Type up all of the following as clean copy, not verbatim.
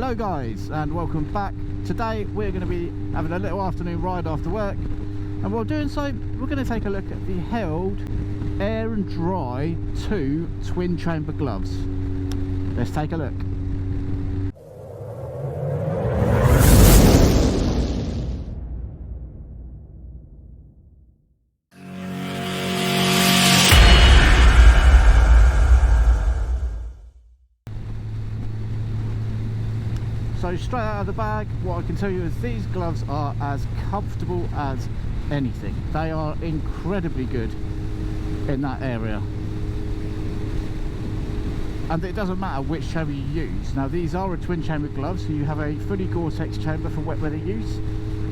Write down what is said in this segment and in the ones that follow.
Hello guys, and welcome back. Today we're going to be having a little afternoon ride after work, and while doing so we're going to take a look at the Held Air and Dry 2 twin chamber gloves. Let's take a look. So straight out of the bag, what I can tell you is these gloves are as comfortable as anything. They are incredibly good in that area. And it doesn't matter which chamber you use. Now these are a twin chamber glove, so you have a fully Gore-Tex chamber for wet weather use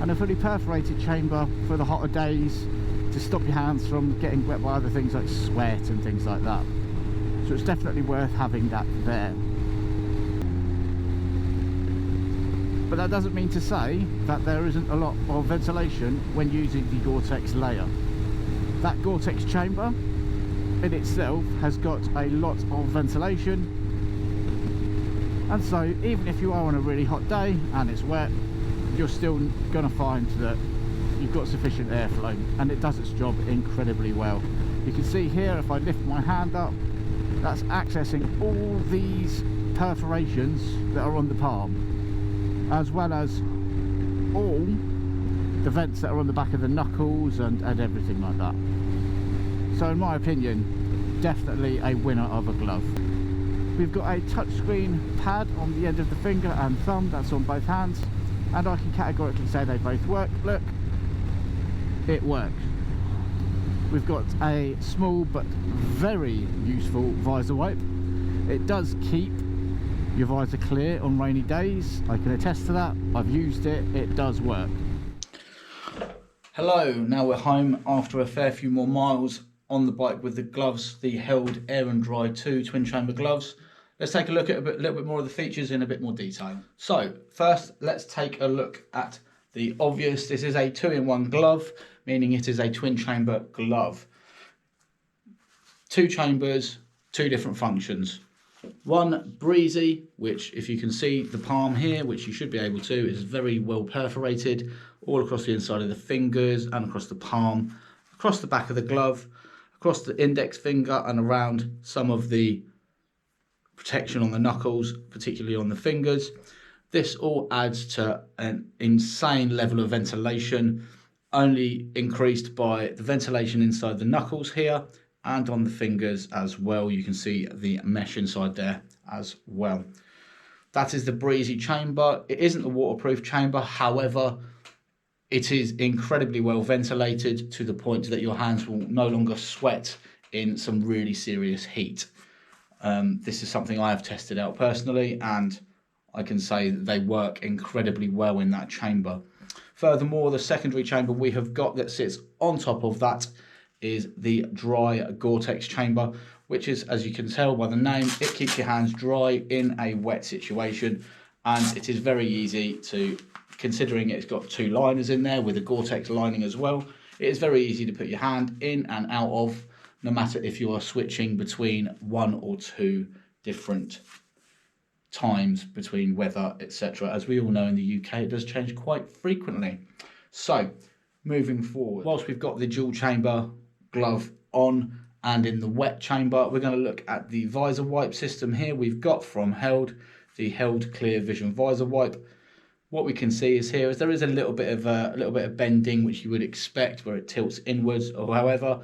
and a fully perforated chamber for the hotter days to stop your hands from getting wet by other things like sweat and things like that. So it's definitely worth having that there. But that doesn't mean to say that there isn't a lot of ventilation when using the Gore-Tex layer. That Gore-Tex chamber in itself has got a lot of ventilation, and so even if you are on a really hot day and it's wet, you're still going to find that you've got sufficient airflow, and it does its job incredibly well. You can see here, if I lift my hand up, that's accessing all these perforations that are on the palm, as well as all the vents that are on the back of the knuckles and everything like that. So in my opinion, definitely a winner of a glove. We've got a touchscreen pad on the end of the finger and thumb, that's on both hands, and I can categorically say they both work. Look, it works. We've got a small but very useful visor wipe. It does keep your visor clear on rainy days. I can attest to that. I've used it. It does work. Hello, now we're home after a fair few more miles on the bike with the gloves, the Held Air and Dry 2 twin chamber gloves. Let's take a look at a little bit more of the features in a bit more detail. So first, let's take a look at the obvious. This is a 2-in-1 glove, meaning it is a twin chamber glove. 2 chambers, 2 different functions. One breezy, which if you can see the palm here, which you should be able to, is very well perforated all across the inside of the fingers and across the palm, across the back of the glove, across the index finger and around some of the protection on the knuckles, particularly on the fingers. This all adds to an insane level of ventilation, only increased by the ventilation inside the knuckles here and on the fingers as well. You can see the mesh inside there as well. That is the breezy chamber. It isn't a waterproof chamber, however, it is incredibly well ventilated to the point that your hands will no longer sweat in some really serious heat. This is something I have tested out personally, and I can say that they work incredibly well in that chamber. Furthermore, the secondary chamber we have got that sits on top of that is the dry Gore-Tex chamber, which is, as you can tell by the name, it keeps your hands dry in a wet situation, and it is very easy to, considering it's got 2 liners in there with a Gore-Tex lining as well, it is very easy to put your hand in and out of, no matter if you are switching between 1 or 2 different times between weather, etc. As we all know, in the UK it does change quite frequently. So moving forward, whilst we've got the dual chamber glove on and in the wet chamber, we're going to look at the visor wipe system here. We've got from Held the Held Clear Vision visor wipe. What we can see is here is there is a little bit of bending, which you would expect where it tilts inwards, or however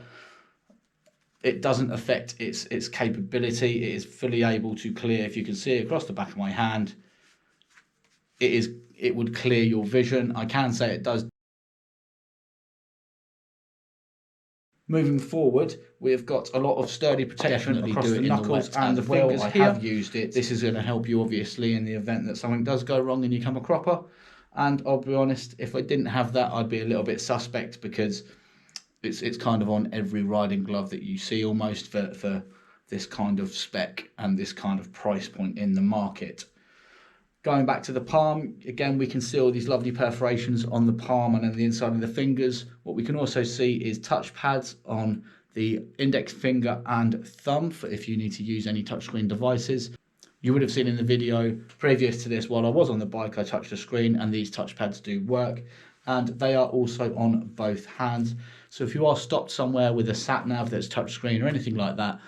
it doesn't affect its capability. It is fully able to clear. If you can see across the back of my hand, it would clear your vision. I can say it does. Moving forward, we've got a lot of sturdy protection across the knuckles and the fingers here. I have used it. This is going to help you obviously in the event that something does go wrong and you come a cropper. And I'll be honest, if I didn't have that, I'd be a little bit suspect, because it's kind of on every riding glove that you see almost for this kind of spec and this kind of price point in the market. Going back to the palm, again, we can see all these lovely perforations on the palm and on the inside of the fingers. What we can also see is touch pads on the index finger and thumb for if you need to use any touchscreen devices. You would have seen in the video previous to this, while I was on the bike, I touched the screen, and these touchpads do work, and they are also on both hands. So if you are stopped somewhere with a sat nav that's touchscreen or anything like that,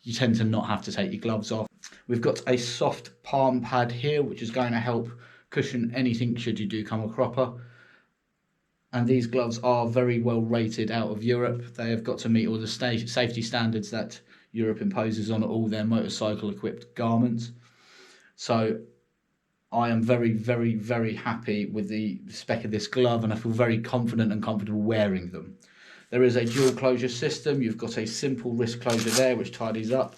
you tend to not have to take your gloves off. We've got a soft palm pad here, which is going to help cushion anything should you do come a cropper. And these gloves are very well rated out of Europe. They have got to meet all the safety standards that Europe imposes on all their motorcycle equipped garments. So I am very, very, very happy with the spec of this glove, and I feel very confident and comfortable wearing them. There is a dual closure system. You've got a simple wrist closure there, which tidies up,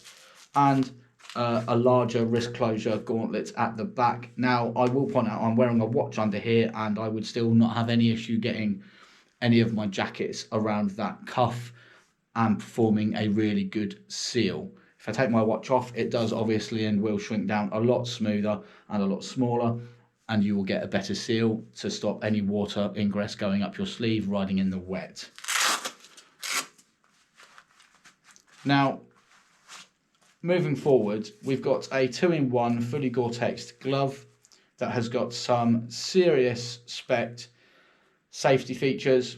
and a larger wrist closure gauntlet at the back. Now, I will point out I'm wearing a watch under here, and I would still not have any issue getting any of my jackets around that cuff and performing a really good seal. If I take my watch off, it does obviously and will shrink down a lot smoother and a lot smaller, and you will get a better seal to stop any water ingress going up your sleeve, riding in the wet. Now, moving forward, we've got a 2-in-1 fully Gore-Tex glove that has got some serious spec safety features,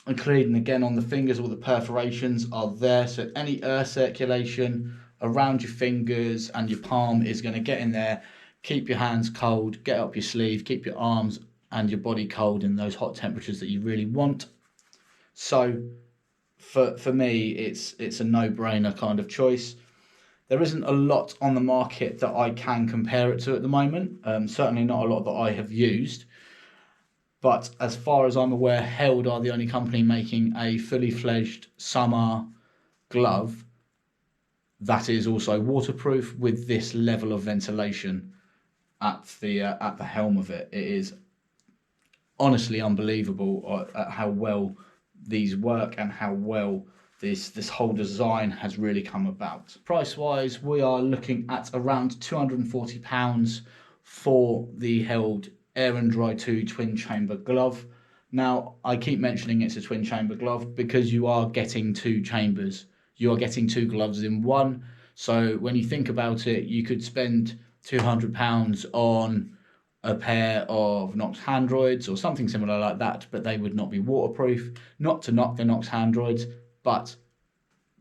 including again on the fingers, all the perforations are there, so any air circulation around your fingers and your palm is going to get in there, keep your hands cold, get up your sleeve, keep your arms and your body cold in those hot temperatures that you really want. So for me, it's a no-brainer kind of choice. There isn't a lot on the market that I can compare it to at the moment, certainly not a lot that I have used. But as far as I'm aware, Held are the only company making a fully fledged summer glove that is also waterproof with this level of ventilation at the helm of it. It is honestly unbelievable at how well these work and how well this whole design has really come about. Price wise, we are looking at around £240 for the Held Air and Dry 2 twin chamber glove. Now, I keep mentioning it's a twin chamber glove because you are getting two chambers. You are getting two gloves in one. So when you think about it, you could spend £200 on a pair of Nox Handroids or something similar like that, but they would not be waterproof. Not to knock the Nox Handroids, but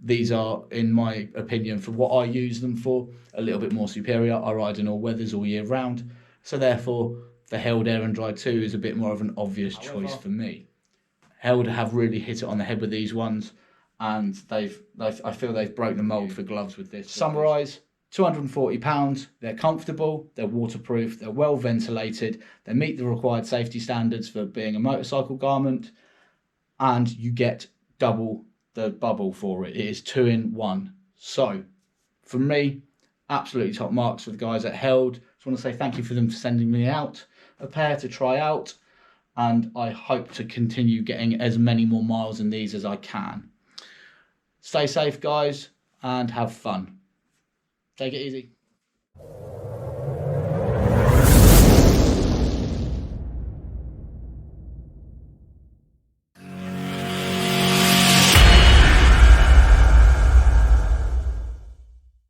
these are, in my opinion, for what I use them for, a little bit more superior. I ride in all weathers all year round. So therefore, the Held Air and Dry 2 is a bit more of an obvious choice for me. Held have really hit it on the head with these ones, and I feel they've broke the mould for gloves with this. Summarise, £240, they're comfortable, they're waterproof, they're well ventilated, they meet the required safety standards for being a motorcycle garment, and you get double the bubble for it. It is 2-in-1. So, for me, absolutely top marks for the guys at Held. Just want to say thank you for them for sending me out a pair to try out, and I hope to continue getting as many more miles in these as I can. Stay safe, guys, and have fun. Take it easy.